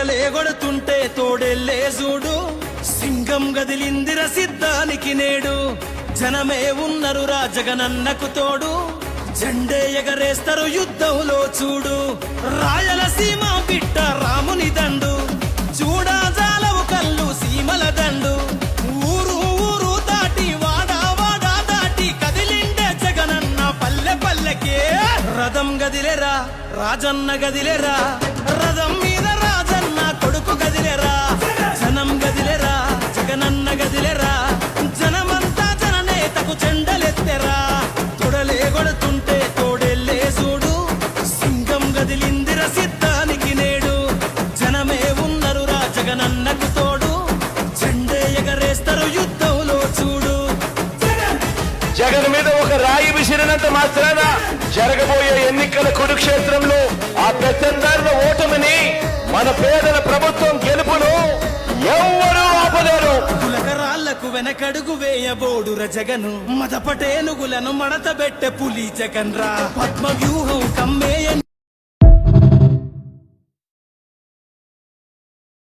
తొడలేగొడుతుంటే తోడెల్లే చూడు, సింగం గదిలిందిర సిద్ధానికి నేడు. జనమే ఉన్నరు రా జగనన్నకు తోడు, జెండే ఎగరేస్తారు యుద్ధంలో చూడు. రాయలసీమ బిడ్డ రాముని దండు, చూడా జాలవు కళ్ళు సీమల దండు. ఊరు ఊరు దాటి వాడా వాడా దాటి కదిలిండే జగనన్న పల్లె పల్లెకే. రథం గదిలేరా రాజన్న గదిలేరా, రథం మీద రాజన్న కొడుకు గదిలేరా. జనం గదిలేరా జగనన్న గదిలేరా, జనమంతా జననేతకు చెండలెత్తెరా. తొడలేగొడుతుంటే తోడెల్లే చూడు, సింగం గదిలిందిర సిద్ధానికి నేడు. జనమే ఉన్నరు రా జగనన్నకు తోడు, జెండే ఎగరేస్తారు యుద్ధంలో చూడు. జగన్ మీద ఒక రాయి విసిరినంత మాత్రాన జరగబోయే ఎన్నికల కురుక్షేత్రంలో ఆ పెత్తందారుల ఓటమిని, మన పేదల ప్రభుత్వం గెలుపును ఎవ్వరూ ఆపలేరు. కులకరాళ్లకు వెనకడుగు వేయబోడుర జగను, మదపటేనుగులను మడతబెట్టె పులి జగన్ రా. పద్మ వ్యూహం కమ్మేయ